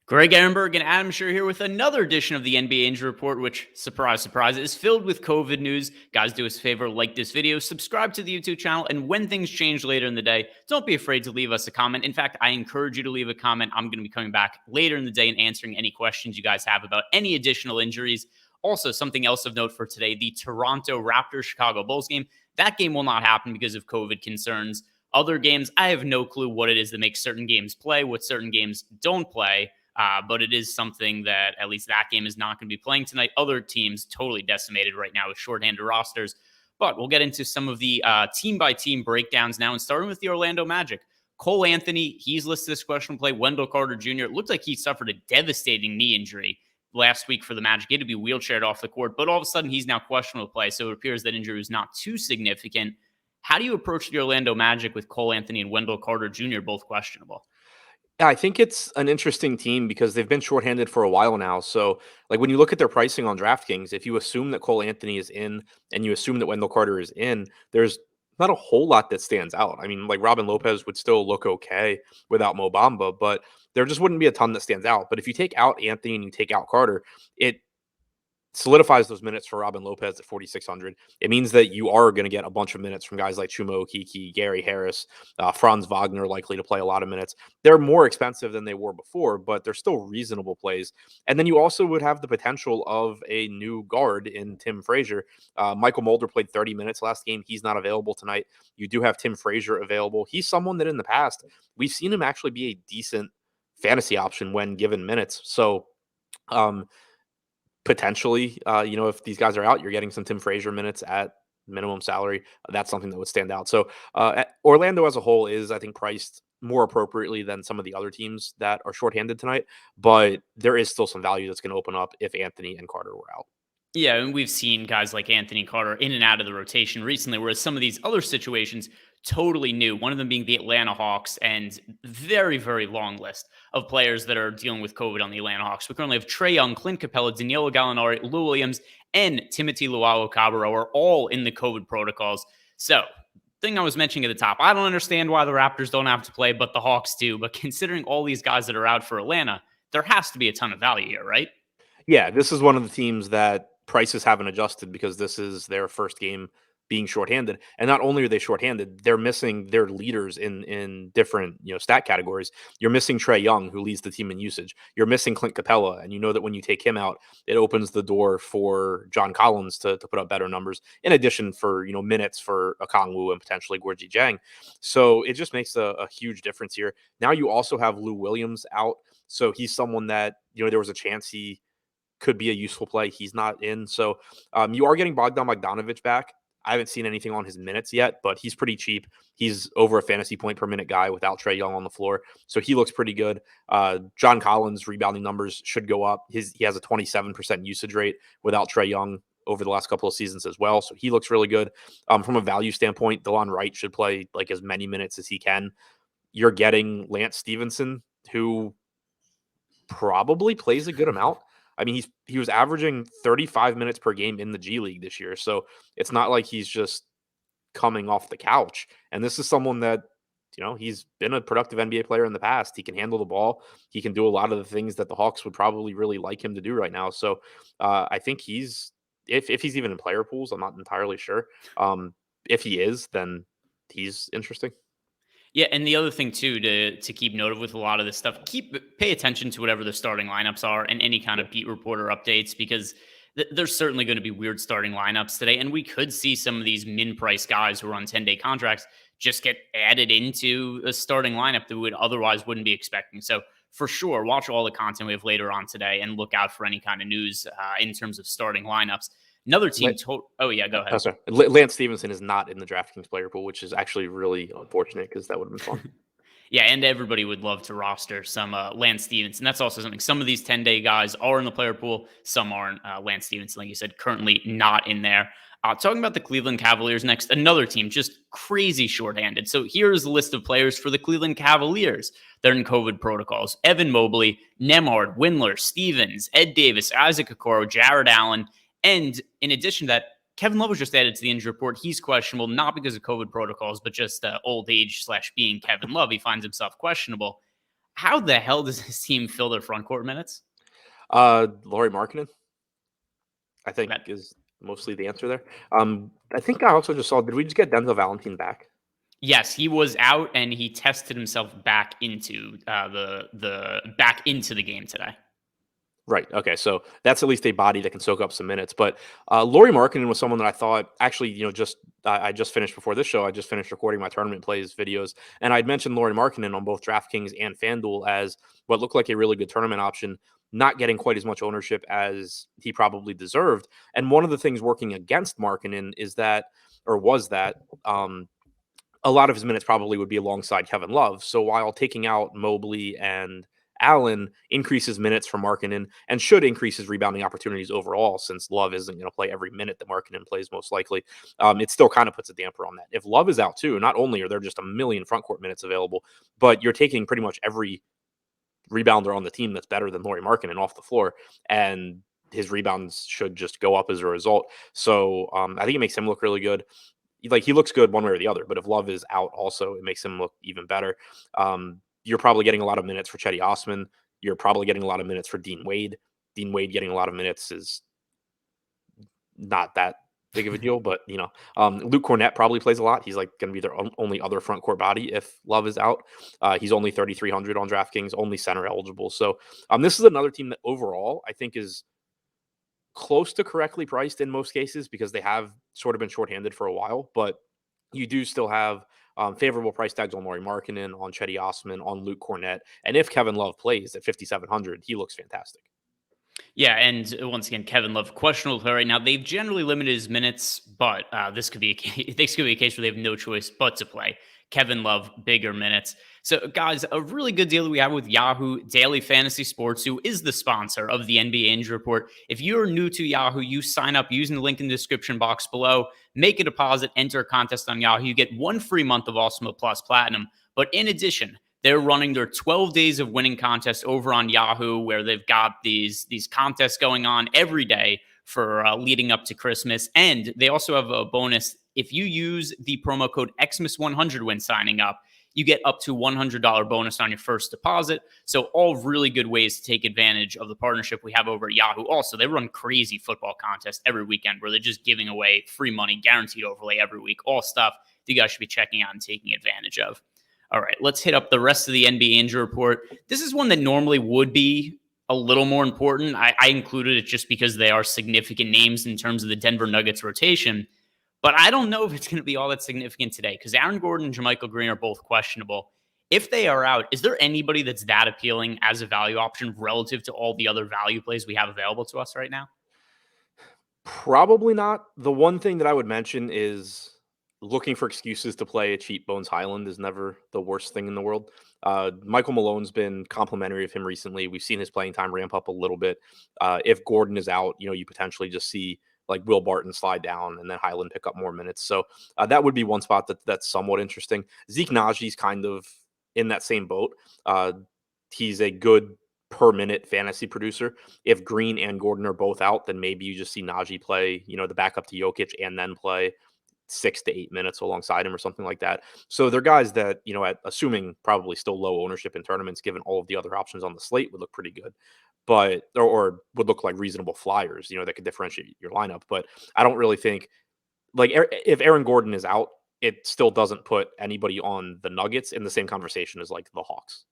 Greg Ehrenberg and Adam Scherer here with another edition of the NBA Injury Report, which, surprise, surprise, is filled with COVID news. Guys, do us a favor, like this video, subscribe to the YouTube channel, and when things change later in the day, don't be afraid to leave us a comment. In fact, I encourage you to leave a comment. I'm going to be coming back later in the day and answering any questions you guys have about any additional injuries. Also, something else of note for today, the Toronto Raptors-Chicago Bulls game. That game will not happen because of COVID concerns. Other games, I have no clue what it is that makes certain games play, what certain games don't play. But it is something that at least that game is not going to be playing tonight. Other teams totally decimated right now with shorthanded rosters. But we'll get into some of the team-by-team breakdowns now, and starting with the Orlando Magic. Cole Anthony, he's listed as questionable play. Wendell Carter Jr., it looked like he suffered a devastating knee injury last week for the Magic. He had to be wheelchaired off the court, but all of a sudden he's now questionable play, so it appears that injury is not too significant. How do you approach the Orlando Magic with Cole Anthony and Wendell Carter Jr. both questionable? Yeah, I think it's an interesting team because they've been shorthanded for a while now. So, like when you look at their pricing on DraftKings, if you assume that Cole Anthony is in and you assume that Wendell Carter is in, there's not a whole lot that stands out. I mean, like Robin Lopez would still look okay without Mo Bamba, but there just wouldn't be a ton that stands out. But if you take out Anthony and you take out Carter, it solidifies those minutes for Robin Lopez at 4,600. It means that you are going to get a bunch of minutes from guys like Chuma Okeke, Gary Harris, Franz Wagner likely to play a lot of minutes. They're more expensive than they were before, but they're still reasonable plays. And then you also would have the potential of a new guard in Tim Frazier. Michael Mulder played 30 minutes last game. He's not available tonight. You do have Tim Frazier available. He's someone that in the past, we've seen him actually be a decent fantasy option when given minutes. So, potentially, if these guys are out, you're getting some Tim Frazier minutes at minimum salary. That's something that would stand out. So Orlando as a whole is, I think, priced more appropriately than some of the other teams that are shorthanded tonight. But there is still some value that's going to open up if Anthony and Carter were out. Yeah, and we've seen guys like Anthony Carter in and out of the rotation recently, whereas some of these other situations totally new. One of them being the Atlanta Hawks, and very, very long list of players that are dealing with COVID on the Atlanta Hawks. We currently have Trae Young, Clint Capella, Danilo Gallinari, Lou Williams, and Timothy Luwawu-Cabarrot are all in the COVID protocols. So, thing I was mentioning at the top, I don't understand why the Raptors don't have to play, but the Hawks do. But considering all these guys that are out for Atlanta, there has to be a ton of value here, right? Yeah, this is one of the teams that prices haven't adjusted because this is their first game being shorthanded. And not only are they shorthanded, they're missing their leaders in different, stat categories. You're missing Trae Young, who leads the team in usage. You're missing Clint Capella, and you know that when you take him out, it opens the door for John Collins to put up better numbers, in addition for, minutes for Okongwu and potentially Gorgie Jang. So it just makes a huge difference here. Now you also have Lou Williams out. So he's someone that, there was a chance he could be a useful play. He's not in. So you are getting Bogdan Bogdanovic back. I haven't seen anything on his minutes yet, but he's pretty cheap. He's over a fantasy point per minute guy without Trae Young on the floor. So he looks pretty good. John Collins' rebounding numbers should go up. He has a 27% usage rate without Trae Young over the last couple of seasons as well. So he looks really good. From a value standpoint, DeLon Wright should play like as many minutes as he can. You're getting Lance Stevenson, who probably plays a good amount. I mean, he was averaging 35 minutes per game in the G League this year. So it's not like he's just coming off the couch. And this is someone that, he's been a productive NBA player in the past. He can handle the ball. He can do a lot of the things that the Hawks would probably really like him to do right now. So I think if he's even in player pools, I'm not entirely sure. If he is, then he's interesting. Yeah, and the other thing too to keep note of with a lot of this stuff, pay attention to whatever the starting lineups are and any kind of beat reporter updates, because there's certainly going to be weird starting lineups today, and we could see some of these min price guys who are on 10-day contracts just get added into a starting lineup that we otherwise wouldn't be expecting. So for sure, watch all the content we have later on today and look out for any kind of news in terms of starting lineups. Another team. Oh yeah, go ahead. Oh, sorry. Lance Stevenson is not in the DraftKings player pool, which is actually really unfortunate because that would have been fun. Yeah, and everybody would love to roster some Lance Stevenson. That's also something. Some of these 10-day guys are in the player pool. Some aren't. Lance Stevenson, like you said, currently not in there. Talking about the Cleveland Cavaliers next, another team just crazy shorthanded. So here's a list of players for the Cleveland Cavaliers. They're in COVID protocols. Evan Mobley, Nembhard, Windler, Stevens, Ed Davis, Isaac Okoro, Jared Allen. And in addition to that, Kevin Love was just added to the injury report. He's questionable, not because of COVID protocols, but just old age / being Kevin Love. He finds himself questionable. How the hell does this team fill their front court minutes? Laurie Markkinen, I think, That is mostly the answer there. I think I also just saw. Did we just get Denzel Valentine back? Yes, he was out and he tested himself back into the game today. Right. Okay. So that's at least a body that can soak up some minutes. But Laurie Markkinen was someone that I thought actually, I just finished before this show. I just finished recording my tournament plays videos, and I'd mentioned Laurie Markkinen on both DraftKings and FanDuel as what looked like a really good tournament option. Not getting quite as much ownership as he probably deserved. And one of the things working against Markkinen is that, or was that, a lot of his minutes probably would be alongside Kevin Love. So while taking out Mobley and Allen increases minutes for Markkinen and should increase his rebounding opportunities overall, since Love isn't going to play every minute that Markkinen plays, most likely, it still kind of puts a damper on that. If Love is out too, not only are there just a million front court minutes available, but you're taking pretty much every rebounder on the team that's better than Laurie Markkinen off the floor, and his rebounds should just go up as a result. So I think it makes him look really good. Like, he looks good one way or the other, but if Love is out also, it makes him look even better. You're probably getting a lot of minutes for Cedi Osman. You're probably getting a lot of minutes for Dean Wade. Dean Wade getting a lot of minutes is not that big of a deal, but Luke Cornett probably plays a lot. He's like going to be their only other front court body if Love is out. He's only 3,300 on DraftKings, only center eligible. So this is another team that overall I think is close to correctly priced in most cases because they have sort of been shorthanded for a while, but you do still have favorable price tags on Laurie Markkinen, on Cedi Osman, on Luke Cornett. And if Kevin Love plays at 5,700, he looks fantastic. Yeah, and once again, Kevin Love questionable play right now. They've generally limited his minutes, but this could be this could be a case where they have no choice but to play Kevin Love bigger minutes. So, guys, a really good deal that we have with Yahoo Daily Fantasy Sports, who is the sponsor of the NBA Injury Report. If you're new to Yahoo, you sign up using the link in the description box below. Make a deposit, enter a contest on Yahoo. You get 1 free month of Awesemo Plus Platinum. But in addition, they're running their 12 days of winning contest over on Yahoo, where they've got these contests going on every day for leading up to Christmas. And they also have a bonus. If you use the promo code Xmas100 when signing up, you get up to $100 bonus on your first deposit. So all really good ways to take advantage of the partnership we have over at Yahoo. Also, they run crazy football contests every weekend where they're just giving away free money, guaranteed overlay every week, all stuff that you guys should be checking out and taking advantage of. All right, let's hit up the rest of the NBA injury report. This is one that normally would be a little more important. I included it just because they are significant names in terms of the Denver Nuggets rotation. But I don't know if it's going to be all that significant today because Aaron Gordon and JaMychal Green are both questionable. If they are out, is there anybody that's that appealing as a value option relative to all the other value plays we have available to us right now? Probably not. The one thing that I would mention is looking for excuses to play a cheap Bones Highland is never the worst thing in the world. Michael Malone's been complimentary of him recently. We've seen his playing time ramp up a little bit. If Gordon is out, you potentially just see like Will Barton slide down and then Highland pick up more minutes. So that would be one spot that's somewhat interesting. Zeke Najee's kind of in that same boat. He's a good per minute fantasy producer. If Green and Gordon are both out, then maybe you just see Najee play, the backup to Jokic and then play 6 to 8 minutes alongside him or something like that. So they're guys that, at assuming probably still low ownership in tournaments, given all of the other options on the slate, would look pretty good. But or would look like reasonable flyers, that could differentiate your lineup. But I don't really think like if Aaron Gordon is out, it still doesn't put anybody on the Nuggets in the same conversation as like the Hawks.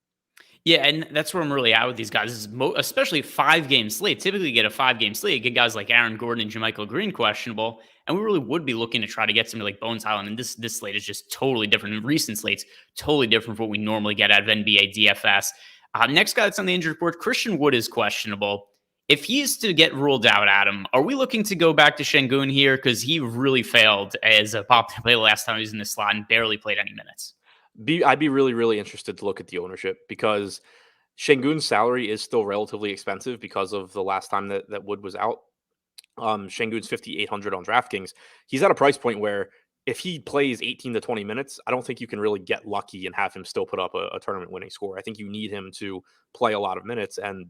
Yeah, and that's where I'm really at with these guys, is especially 5-game slate. Typically, you get a 5-game slate, get guys like Aaron Gordon and JaMychal Green questionable, and we really would be looking to try to get somebody like Bones Highland. And this slate is just totally different. In recent slates, totally different from what we normally get out of NBA DFS. Next guy that's on the injury report, Christian Wood is questionable. If he is to get ruled out, Adam, are we looking to go back to Şengün here? Because he really failed as a pop play last time he was in the slot and barely played any minutes. I'd be really, really interested to look at the ownership because Şengün's salary is still relatively expensive because of the last time that Wood was out. Şengün's 5,800 on DraftKings. He's at a price point where if he plays 18 to 20 minutes, I don't think you can really get lucky and have him still put up a tournament winning score. I think you need him to play a lot of minutes and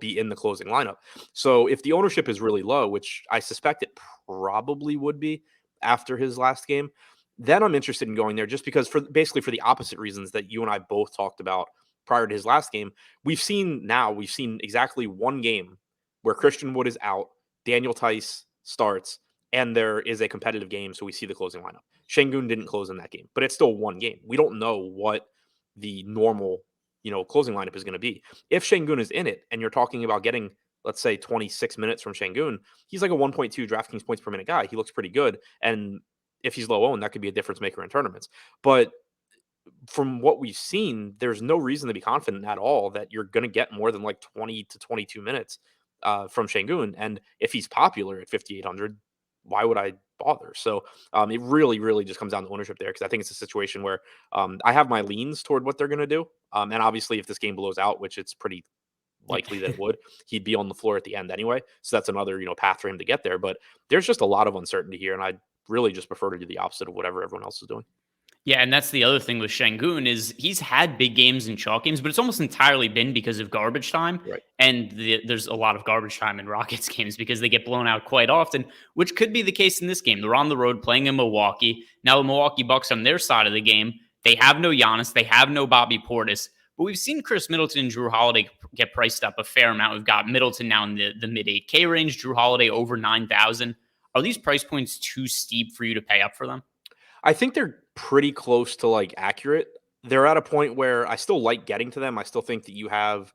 be in the closing lineup. So if the ownership is really low, which I suspect it probably would be after his last game, then I'm interested in going there just because for the opposite reasons that you and I both talked about prior to his last game. We've seen exactly one game where Christian Wood is out, Daniel Tice starts, and there is a competitive game, so we see the closing lineup. Şengün didn't close in that game, but it's still one game. We don't know what the normal, closing lineup is going to be. If Şengün is in it, and you're talking about getting, let's say, 26 minutes from Şengün, he's like a 1.2 DraftKings points per minute guy. He looks pretty good, and if he's low owned, that could be a difference maker in tournaments. But from what we've seen, there's no reason to be confident at all that you're going to get more than like 20 to 22 minutes from Şengün. And if he's popular at 5,800, why would I bother? So it really, really just comes down to ownership there, because I think it's a situation where I have my leans toward what they're going to do. And obviously, if this game blows out, which it's pretty likely that it would, he'd be on the floor at the end anyway. So that's another, path for him to get there. But there's just a lot of uncertainty here, and I really just prefer to do the opposite of whatever everyone else is doing. Yeah, and that's the other thing with Şengün is he's had big games and chalk games, but it's almost entirely been because of garbage time. Right. And there's a lot of garbage time in Rockets games because they get blown out quite often, which could be the case in this game. They're on the road playing in Milwaukee. Now the Milwaukee Bucks on their side of the game, they have no Giannis, they have no Bobby Portis, but we've seen Chris Middleton and Drew Holiday get priced up a fair amount. We've got Middleton now in the mid 8K range, Drew Holiday over 9,000. Are these price points too steep for you to pay up for them? I think they're pretty close to like accurate. They're at a point where I still like getting to them. I still think that you have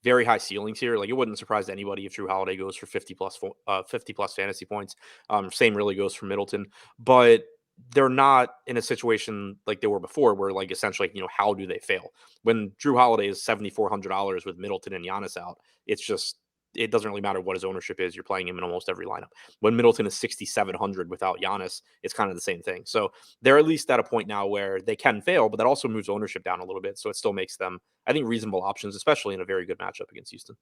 very high ceilings here. Like, it wouldn't surprise anybody if Drew Holiday goes for 50 plus fantasy points. Same really goes for Middleton, but they're not in a situation like they were before, where like essentially, how do they fail? When Drew Holiday is $7,400 with Middleton and Giannis out, it doesn't really matter what his ownership is. You're playing him in almost every lineup. When Middleton is 6,700 without Giannis, it's kind of the same thing. So they're at least at a point now where they can fail, but that also moves ownership down a little bit. So it still makes them, I think, reasonable options, especially in a very good matchup against Houston.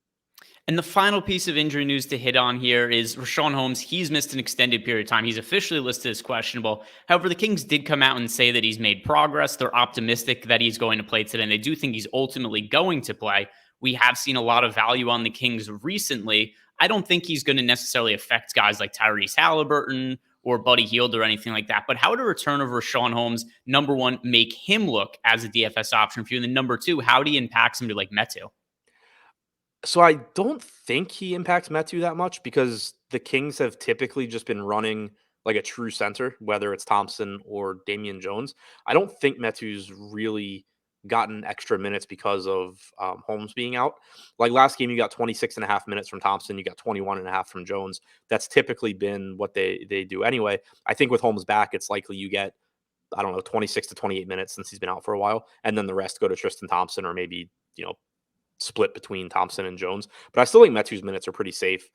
And the final piece of injury news to hit on here is Richaun Holmes. He's missed an extended period of time. He's officially listed as questionable. However, the Kings did come out and say that he's made progress. They're optimistic that he's going to play today, and they do think he's ultimately going to play. We have seen a lot of value on the Kings recently. I don't think he's going to necessarily affect guys like Tyrese Halliburton or Buddy Hield or anything like that. But how would a return of Richaun Holmes, number one, make him look as a DFS option for you? And then number two, how do you impact somebody like Metu? So I don't think he impacts Metu that much, because the Kings have typically just been running like a true center, whether it's Thompson or Damian Jones. I don't think Metu's really gotten extra minutes because of Holmes being out. Like last game, you got 26 and a half minutes from Thompson. You got 21 and a half from Jones. That's typically been what they do anyway. I think with Holmes back, it's likely you get, I don't know, 26 to 28 minutes since he's been out for a while. And then the rest go to Tristan Thompson, or maybe, split between Thompson and Jones. But I still think Metu's minutes are pretty safe,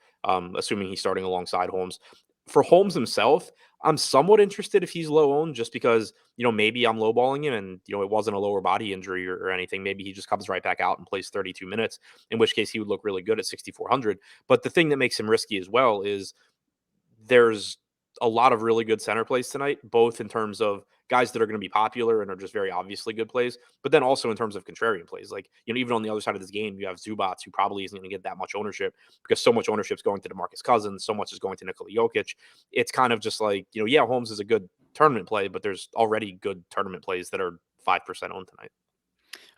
assuming he's starting alongside Holmes. For Holmes himself, I'm somewhat interested if he's low owned, just because, maybe I'm lowballing him and, it wasn't a lower body injury or anything. Maybe he just comes right back out and plays 32 minutes, in which case he would look really good at 6,400. But the thing that makes him risky as well is there's a lot of really good center plays tonight, both in terms of guys that are going to be popular and are just very obviously good plays, but then also in terms of contrarian plays. Like, even on the other side of this game, you have Zubac, who probably isn't going to get that much ownership because so much ownership is going to DeMarcus Cousins, so much is going to Nikola Jokic. It's kind of just like, yeah, Holmes is a good tournament play, but there's already good tournament plays that are 5% owned tonight.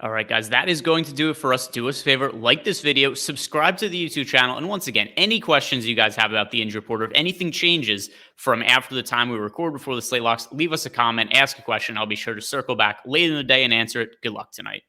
All right, guys, that is going to do it for us. Do us a favor, like this video, subscribe to the YouTube channel. And once again, any questions you guys have about the injury report, or if anything changes from after the time we record before the slate locks, leave us a comment, ask a question. I'll be sure to circle back later in the day and answer it. Good luck tonight.